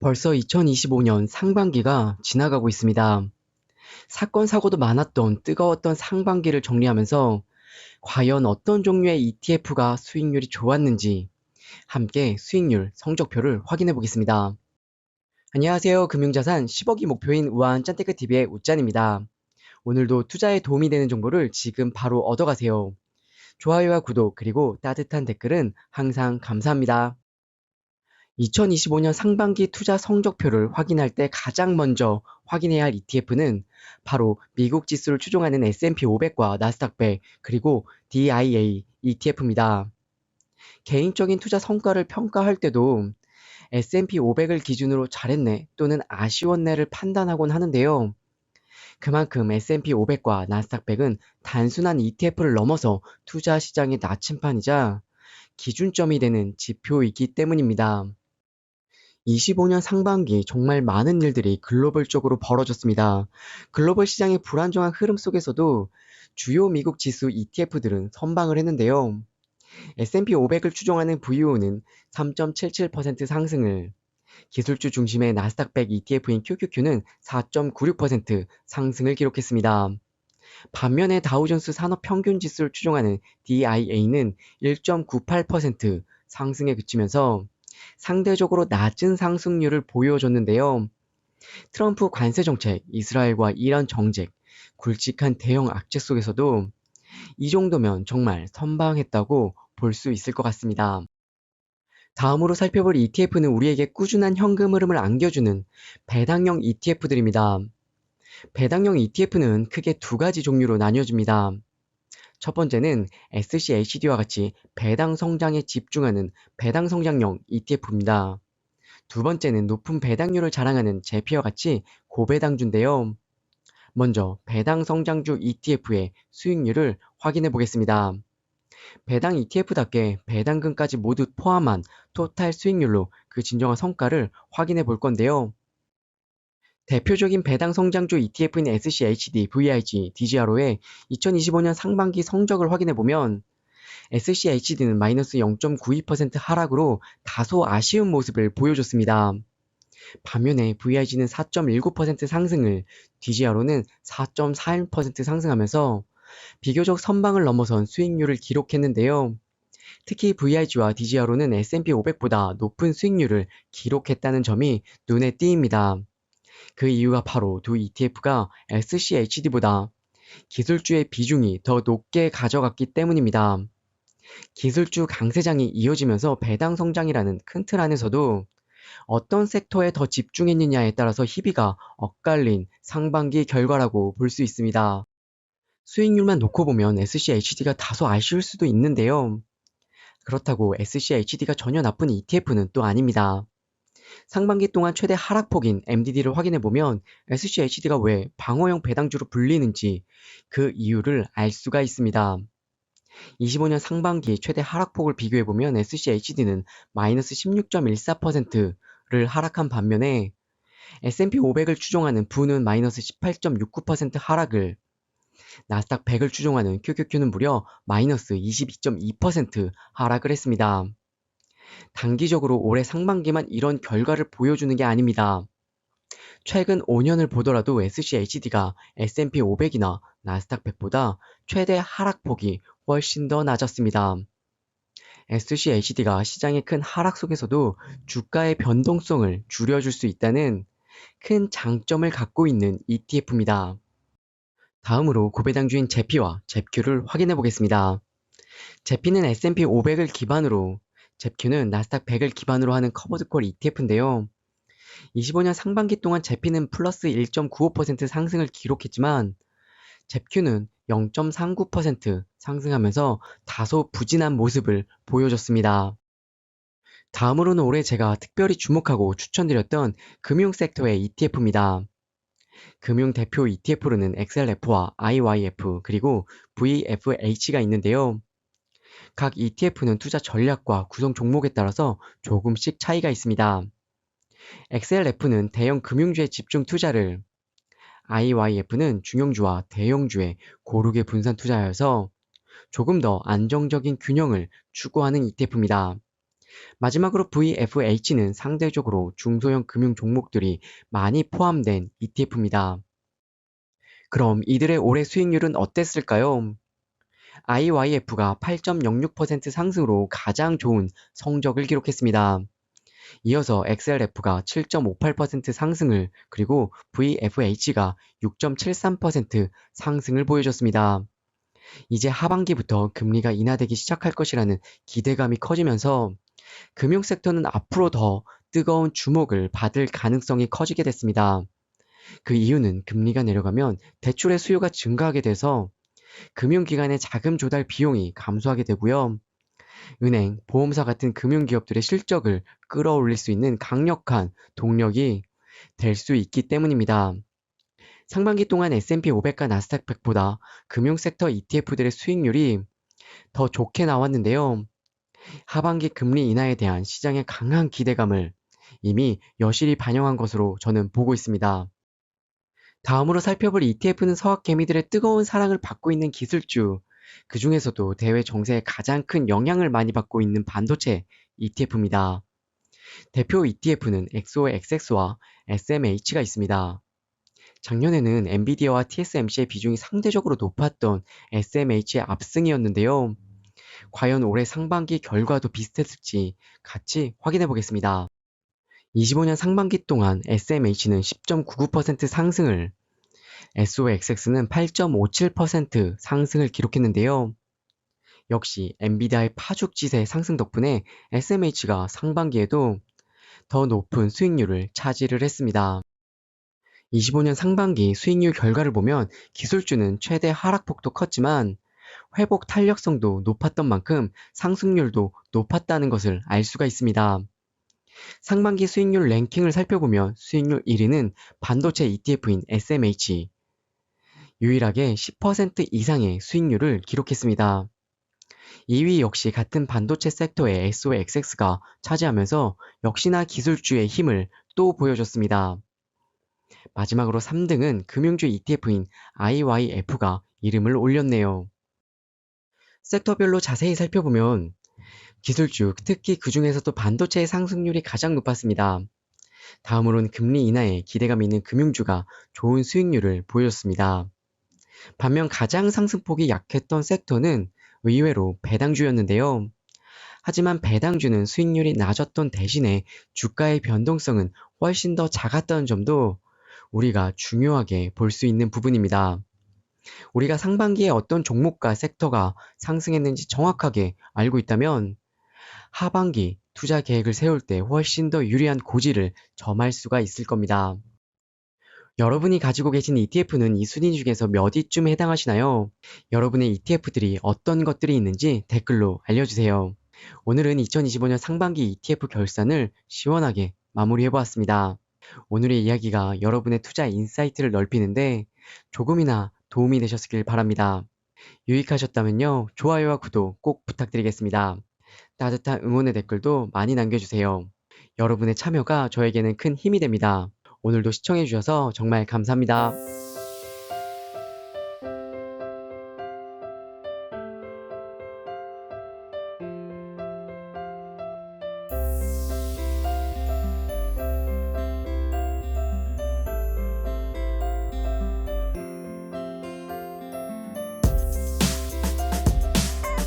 벌써 2025년 상반기가 지나가고 있습니다. 사건, 사고도 많았던 뜨거웠던 상반기를 정리하면서 과연 어떤 종류의 ETF가 수익률이 좋았는지 함께 수익률 성적표를 확인해 보겠습니다. 안녕하세요. 금융자산 10억이 목표인 우한 짠테크TV의 웃짠입니다. 오늘도 투자에 도움이 되는 정보를 지금 바로 얻어가세요. 좋아요와 구독 그리고 따뜻한 댓글은 항상 감사합니다. 2025년 상반기 투자 성적표를 확인할 때 가장 먼저 확인해야 할 ETF는 바로 미국 지수를 추종하는 S&P 500과 나스닥 100 그리고 DIA ETF입니다. 개인적인 투자 성과를 평가할 때도 S&P 500을 기준으로 잘했네 또는 아쉬웠네를 판단하곤 하는데요. 그만큼 S&P 500과 나스닥 100은 단순한 ETF를 넘어서 투자 시장의 나침판이자 기준점이 되는 지표이기 때문입니다. 25년 상반기 정말 많은 일들이 글로벌적으로 벌어졌습니다. 글로벌 시장의 불안정한 흐름 속에서도 주요 미국 지수 ETF들은 선방을 했는데요. S&P 500을 추종하는 VO는 3.77% 상승을, 기술주 중심의 나스닥 100 ETF인 QQQ는 4.96% 상승을 기록했습니다. 반면에 다우존스 산업 평균 지수를 추종하는 DIA는 1.98% 상승에 그치면서 상대적으로 낮은 상승률을 보여줬는데요. 트럼프 관세 정책, 이스라엘과 이란 정책, 굵직한 대형 악재 속에서도 이 정도면 정말 선방했다고 볼 수 있을 것 같습니다. 다음으로 살펴볼 ETF는 우리에게 꾸준한 현금 흐름을 안겨주는 배당형 ETF들입니다. 배당형 ETF는 크게 두 가지 종류로 나뉘어집니다. 첫 번째는 SCHD와 같이 배당 성장에 집중하는 배당 성장형 ETF입니다. 두 번째는 높은 배당률을 자랑하는 제피와 같이 고배당주인데요. 먼저 배당 성장주 ETF의 수익률을 확인해 보겠습니다. 배당 ETF답게 배당금까지 모두 포함한 토탈 수익률로 그 진정한 성과를 확인해 볼 건데요. 대표적인 배당 성장주 ETF인 SCHD, VIG, DGRO의 2025년 상반기 성적을 확인해 보면 SCHD는 마이너스 0.92% 하락으로 다소 아쉬운 모습을 보여줬습니다. 반면에 VIG는 4.19% 상승을, DGRO는 4.41% 상승하면서 비교적 선방을 넘어선 수익률을 기록했는데요. 특히 VIG와 DGRO는 S&P 500보다 높은 수익률을 기록했다는 점이 눈에 띄입니다. 그 이유가 바로 두 ETF가 SCHD보다 기술주의 비중이 더 높게 가져갔기 때문입니다. 기술주 강세장이 이어지면서 배당 성장이라는 큰 틀 안에서도 어떤 섹터에 더 집중했느냐에 따라서 희비가 엇갈린 상반기 결과라고 볼 수 있습니다. 수익률만 놓고 보면 SCHD가 다소 아쉬울 수도 있는데요. 그렇다고 SCHD가 전혀 나쁜 ETF는 또 아닙니다. 상반기 동안 최대 하락폭인 MDD를 확인해보면 SCHD가 왜 방어형 배당주로 불리는지 그 이유를 알 수가 있습니다. 25년 상반기 최대 하락폭을 비교해보면 SCHD는 마이너스 16.14%를 하락한 반면에 S&P 500을 추종하는 부는 마이너스 18.69% 하락을, 나스닥 100을 추종하는 QQQ는 무려 마이너스 22.2% 하락을 했습니다. 단기적으로 올해 상반기만 이런 결과를 보여주는 게 아닙니다. 최근 5년을 보더라도 SCHD가 S&P 500이나 나스닥 100보다 최대 하락폭이 훨씬 더 낮았습니다. SCHD가 시장의 큰 하락 속에서도 주가의 변동성을 줄여줄 수 있다는 큰 장점을 갖고 있는 ETF입니다. 다음으로 고배당주인 제피와 잽큐를 확인해 보겠습니다. 제피는 S&P 500을 기반으로, 잽큐는 나스닥 100을 기반으로 하는 커버드콜 ETF인데요. 25년 상반기 동안 제피는 플러스 1.95% 상승을 기록했지만 잽큐는 0.39% 상승하면서 다소 부진한 모습을 보여줬습니다. 다음으로는 올해 제가 특별히 주목하고 추천드렸던 금융 섹터의 ETF입니다. 금융 대표 ETF로는 XLF와 IYF 그리고 VFH가 있는데요. 각 ETF는 투자 전략과 구성 종목에 따라서 조금씩 차이가 있습니다. XLF는 대형 금융주에 집중 투자를, IYF는 중형주와 대형주에 고르게 분산 투자하여서 조금 더 안정적인 균형을 추구하는 ETF입니다. 마지막으로 VFH는 상대적으로 중소형 금융 종목들이 많이 포함된 ETF입니다. 그럼 이들의 올해 수익률은 어땠을까요? IYF가 8.06% 상승으로 가장 좋은 성적을 기록했습니다. 이어서 XLF가 7.58% 상승을, 그리고 VFH가 6.73% 상승을 보여줬습니다. 이제 하반기부터 금리가 인하되기 시작할 것이라는 기대감이 커지면서 금융 섹터는 앞으로 더 뜨거운 주목을 받을 가능성이 커지게 됐습니다. 그 이유는 금리가 내려가면 대출의 수요가 증가하게 돼서 금융기관의 자금 조달 비용이 감소하게 되고요. 은행, 보험사 같은 금융기업들의 실적을 끌어올릴 수 있는 강력한 동력이 될 수 있기 때문입니다. 상반기 동안 S&P 500과 나스닥 100보다 금융섹터 ETF들의 수익률이 더 좋게 나왔는데요. 하반기 금리 인하에 대한 시장의 강한 기대감을 이미 여실히 반영한 것으로 저는 보고 있습니다. 다음으로 살펴볼 ETF는 서학 개미들의 뜨거운 사랑을 받고 있는 기술주, 그 중에서도 대외 정세에 가장 큰 영향을 많이 받고 있는 반도체 ETF입니다. 대표 ETF는 XOXX와 SMH가 있습니다. 작년에는 엔비디아와 TSMC의 비중이 상대적으로 높았던 SMH의 압승이었는데요. 과연 올해 상반기 결과도 비슷했을지 같이 확인해 보겠습니다. 25년 상반기 동안 SMH는 10.99% 상승을, SOXX는 8.57% 상승을 기록했는데요. 역시 엔비디아의 파죽지세 상승 덕분에 SMH가 상반기에도 더 높은 수익률을 차지를 했습니다. 25년 상반기 수익률 결과를 보면 기술주는 최대 하락폭도 컸지만 회복 탄력성도 높았던 만큼 상승률도 높았다는 것을 알 수가 있습니다. 상반기 수익률 랭킹을 살펴보면 수익률 1위는 반도체 ETF인 SMH, 유일하게 10% 이상의 수익률을 기록했습니다. 2위 역시 같은 반도체 섹터의 SOXX가 차지하면서 역시나 기술주의 힘을 또 보여줬습니다. 마지막으로 3등은 금융주 ETF인 IYF가 이름을 올렸네요. 섹터별로 자세히 살펴보면 기술주, 특히 그 중에서도 반도체의 상승률이 가장 높았습니다. 다음으로는 금리 인하에 기대감이 있는 금융주가 좋은 수익률을 보였습니다. 반면 가장 상승폭이 약했던 섹터는 의외로 배당주였는데요. 하지만 배당주는 수익률이 낮았던 대신에 주가의 변동성은 훨씬 더 작았다는 점도 우리가 중요하게 볼 수 있는 부분입니다. 우리가 상반기에 어떤 종목과 섹터가 상승했는지 정확하게 알고 있다면 하반기 투자 계획을 세울 때 훨씬 더 유리한 고지를 점할 수가 있을 겁니다. 여러분이 가지고 계신 ETF는 이 순위 중에서 몇 위쯤에 해당하시나요? 여러분의 ETF들이 어떤 것들이 있는지 댓글로 알려주세요. 오늘은 2025년 상반기 ETF 결산을 시원하게 마무리해보았습니다. 오늘의 이야기가 여러분의 투자 인사이트를 넓히는데 조금이나 도움이 되셨길 바랍니다. 유익하셨다면요, 좋아요와 구독 꼭 부탁드리겠습니다. 따뜻한 응원의 댓글도 많이 남겨주세요. 여러분의 참여가 저에게는 큰 힘이 됩니다. 오늘도 시청해주셔서 정말 감사합니다.